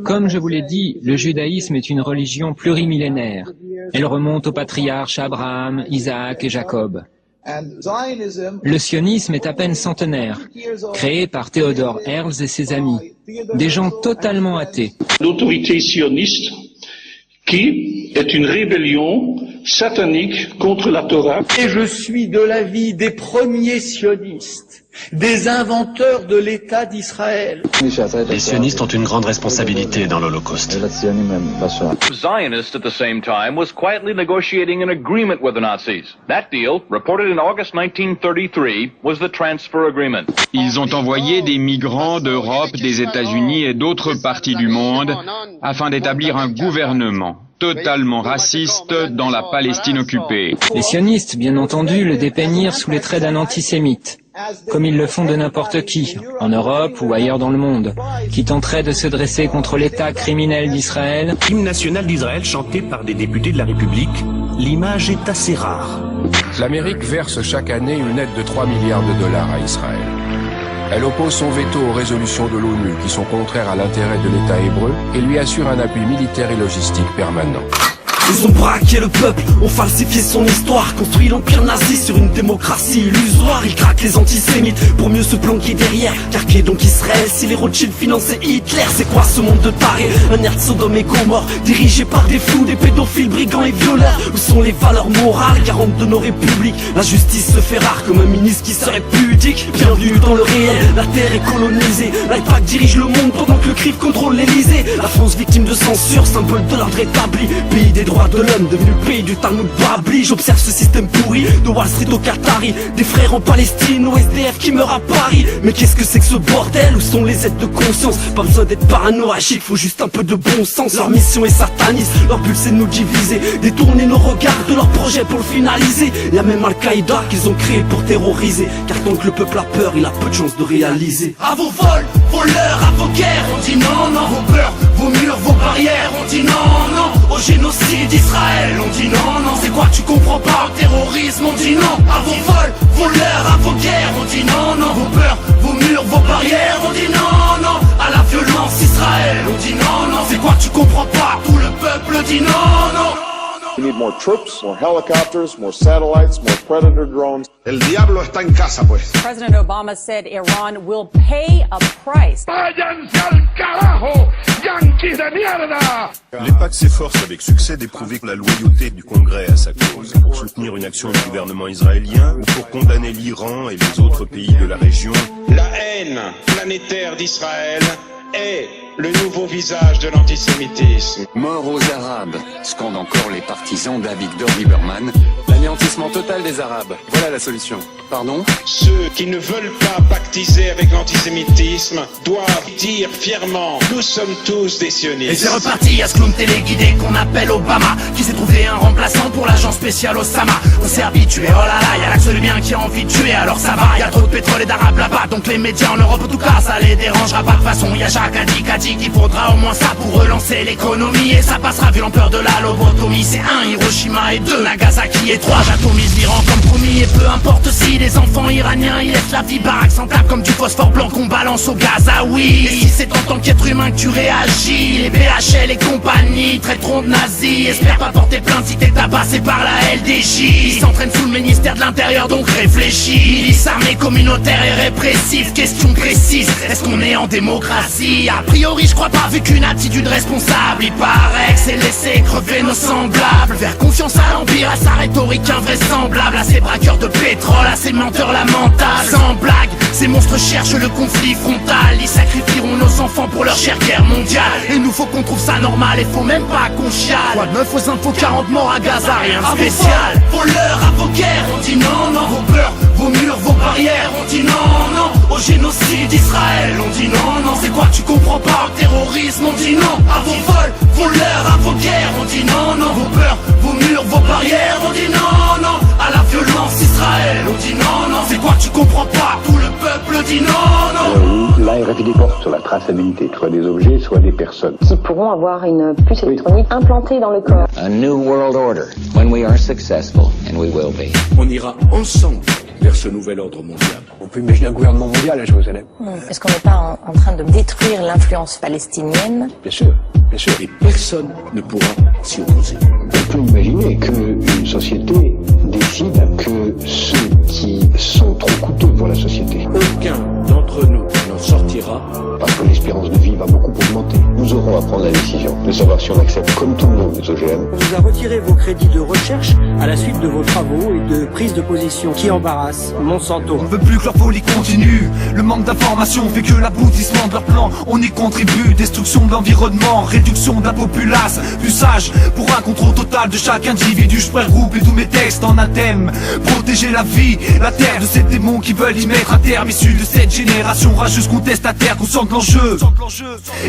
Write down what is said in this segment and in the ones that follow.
Comme je vous l'ai dit, le judaïsme est une religion plurimillénaire. Elle remonte aux patriarches Abraham, Isaac et Jacob. Le sionisme est à peine centenaire, créé par Theodor Herzl et ses amis, des gens totalement athées. L'autorité sioniste, qui est une rébellion satanique contre la Torah. Et je suis de l'avis des premiers sionistes, des inventeurs de l'État d'Israël. Les sionistes ont une grande responsabilité dans l'Holocauste. Zionist at the same time was quietly negotiating an agreement with the Nazis. That deal, reported in August 1933, was the transfer agreement. Ils ont envoyé des migrants d'Europe, des États-Unis et d'autres parties du monde afin d'établir un gouvernement totalement raciste dans la Palestine occupée. Les sionistes, bien entendu, le dépeignirent sous les traits d'un antisémite, comme ils le font de n'importe qui, en Europe ou ailleurs dans le monde, qui tenterait de se dresser contre l'État criminel d'Israël. L'hymne national d'Israël chanté par des députés de la République, l'image est assez rare. L'Amérique verse chaque année une aide de 3 milliards de dollars à Israël. Elle oppose son veto aux résolutions de l'ONU qui sont contraires à l'intérêt de l'État hébreu et lui assure un appui militaire et logistique permanent. Ils ont braqué le peuple, ont falsifié son histoire, construit l'empire nazi sur une démocratie illusoire. Ils craquent les antisémites pour mieux se planquer derrière. Car qui est donc Israël si les Rothschild finançaient Hitler? C'est quoi ce monde de tarés? Un air de Sodome et Gomorrhe, dirigé par des fous, des pédophiles, brigands et violeurs. Où sont les valeurs morales garantes de nos républiques? La justice se fait rare comme un ministre qui serait pudique. Bienvenue dans le réel, la terre est colonisée. L'AIPAC dirige le monde pendant que le CRIF contrôle l'Elysée. La France victime de censure, symbole de l'ordre établi, pays des droits de l'homme, devenu le pays du Talmud Babli. J'observe ce système pourri, de Wall Street au Qatari, des frères en Palestine, au SDF qui meurent à Paris. Mais qu'est-ce que c'est que ce bordel? Où sont les aides de conscience? Pas besoin d'être paranoïaque, faut juste un peu de bon sens. Leur mission est sataniste, leur but c'est de nous diviser, détourner nos regards de leur projet pour le finaliser. Y'a même Al-Qaïda qu'ils ont créé pour terroriser, car tant que le peuple a peur, il a peu de chances de réaliser. À vos vols, vos leurs, à vos guerres, on dit non, non. Vos peurs, vos murs, vos barrières, on dit non, non. Au génocide d'Israël, on dit non, non. C'est quoi tu comprends pas? Au terrorisme, on dit non. À vos vols, vos leurs, à vos guerres, on dit non, non. Vos peurs, vos murs, vos barrières, on dit non, non. À la violence Israël, on dit non, non. C'est quoi tu comprends pas? Tout le peuple dit non, non. We need more troops, more helicopters, more satellites, more Predator drones. El diablo está en casa, pues. President Obama said Iran will pay a price. ¡Váyanse al carajo, yanquis de mierda! L'EPAC s'efforce avec succès d'éprouver la loyauté du Congrès à sa cause, pour soutenir une action du gouvernement israélien ou pour condamner l'Iran et les autres pays de la région. La haine planétaire d'Israël est le nouveau visage de l'antisémitisme. Mort aux Arabes, scandent encore les partisans d'Avigdor Lieberman. L'anéantissement total des Arabes, voilà la solution. Pardon? Ceux qui ne veulent pas pactiser avec l'antisémitisme doivent dire fièrement: nous sommes tous des sionistes. Et c'est reparti à ce clown téléguidé qu'on appelle Obama, qui s'est trouvé un remplaçant pour l'agent spécial Osama. On s'est habitué, oh là là, y'a l'axe de bien qui a envie de tuer, alors ça va. Y'a trop de pétrole et d'arabes là-bas, donc les médias en Europe en tout cas ça les dérangera pas de façon. Y'a Jacques a dit qu'il faudra au moins ça pour relancer l'économie, et ça passera vu l'ampleur de la lobotomie. C'est 1 Hiroshima et 2 Nagasaki et 3 j'atomise l'Iran comme promis. Et peu importe si les enfants iraniens ils laissent la vie baraque sans table comme du phosphore blanc qu'on balance au Gazaoui. Et si c'est en tant qu'être humain que tu réagis, les BHL et compagnie traiteront de nazis. Espère pas porter plainte si t'es tabassé par la LDJ. Ils s'entraînent sous le ministère de l'Intérieur donc réfléchis. Milice armée communautaire et répressive. Question précise, est-ce qu'on est en démocratie? A priori je crois pas vu qu'une attitude responsable. Il paraît que c'est laisser crever nos semblables. Faire confiance à l'Empire, à sa rhétorique invraisemblable, à ces braqueurs de pétrole, à ces menteurs lamentables. Sans blague, ces monstres cherchent le conflit frontal. Ils sacrifieront nos enfants pour leur chère guerre mondiale. Et nous faut qu'on trouve ça normal et faut même pas qu'on chiale. Quoi de 9 aux infos, 40 morts à Gaza, rien de spécial. Vos leurs, à vos guerres, on dit non, non. Vos peurs, vos murs, vos barrières, on dit non, non. Au génocide d'Israël, on dit non, non. C'est quoi tu comprends pas? Au terrorisme, on dit non. À vos vols, vos leurs, à vos guerres, on dit non, non. Vos peurs, vos murs, vos barrières, on dit non, non. À la violence Israël, on dit non, non. C'est quoi tu comprends pas? Tout le peuple dit non, non. La RFID porte sur la traçabilité, soit des objets, soit des personnes. Qui pourront avoir une puce électronique implantée dans le corps. A new world order, when we are successful, and we will be. On ira ensemble vers ce nouvel ordre mondial. On peut imaginer un gouvernement mondial à Jérusalem. Est-ce qu'on n'est pas en train de détruire l'influence palestinienne? Bien sûr, bien sûr. Et personne ne pourra s'y opposer. On peut imaginer qu'une société décide que ceux qui sont trop coûteux pour la société, aucun d'entre nous n'en sortira, parce que l'espérance de vie va beaucoup augmenter. Nous aurons à prendre la décision de savoir si on accepte comme tout le monde les OGM. On vous a retiré vos crédits de recherche à la suite de vos travaux et de prise de position qui embarrassent Monsanto. On ne veut plus que leur folie continue. Le manque d'information fait que l'aboutissement de leur plan, on y contribue. Destruction de l'environnement, réduction de la populace, plus sage pour un contrôle total de chaque individu. Je regrouper tous mes textes en un thème. Protéger la vie, la terre de ces démons qui veulent y mettre un terme. Issus de cette génération rageuse contestataire, conscient de l'enjeu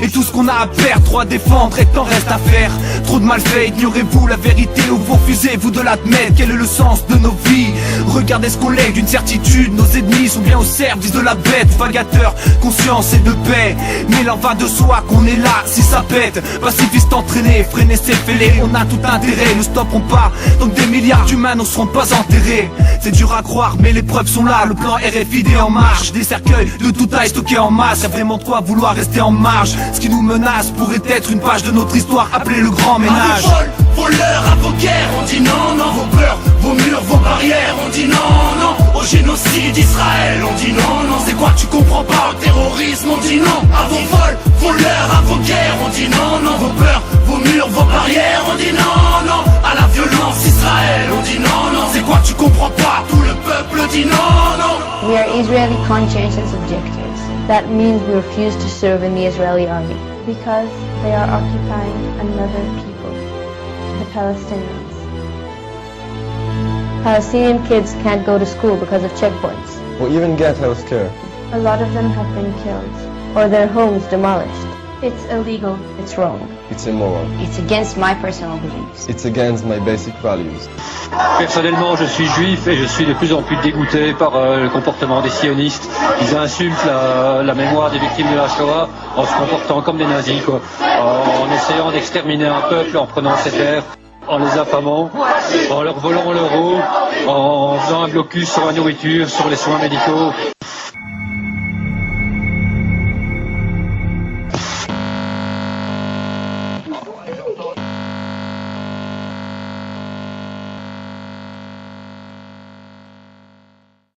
et tout ce qu'on a à perdre, trop à défendre et tant reste à faire. Trop de malfaits, ignorez-vous la vérité ou vous refusez-vous de l'admettre? Quel est le sens de nos vies? Regardez ce qu'on lègue d'une certitude, nos ennemis sont bien au service de la bête. Vagateur, conscience et de paix, mais l'en va de soi qu'on est là si ça pète. Pacifiste entraîné, freiner ses fêlés, on a tout intérêt, ne stopperont pas. Donc des milliards d'humains ne seront pas enterrés. C'est dur à croire mais les preuves sont là, le plan RFID en marche. Des cercueils de tout taille stockés en masse, y'a vraiment de quoi vouloir rester en marge. Ce qui nous menace pourrait être une page de notre histoire appelée le grand ménage. À vos vols, voleurs, à vos guerres, on dit non, non. Vos peurs, vos murs, vos barrières, on dit non, non. Au génocide d'Israël, on dit non, non. C'est quoi tu comprends pas? Au terrorisme, on dit non. À vos vols, voleurs, à vos guerres, on dit non, non. Vos peurs, vos murs, vos barrières, on dit non, non. À la violence Israël, on dit non, non. C'est quoi tu comprends pas? Tout le peuple dit non, non. We are Israeli conscientious objectors. That means we refuse to serve in the Israeli army because they are occupying another people, the Palestinians. Palestinian kids can't go to school because of checkpoints. Or even get health care. A lot of them have been killed or their homes demolished. It's illegal. It's wrong. It's immoral. It's against my personal beliefs. It's against my basic values. Personnellement, je suis juif et je suis de plus en plus dégoûté par le comportement des sionistes. Ils insultent la mémoire des victimes de la Shoah en se comportant comme des nazis, quoi. En essayant d'exterminer un peuple, en prenant ses terres, en les affamant, en leur volant l'euro, en faisant un blocus sur la nourriture, sur les soins médicaux.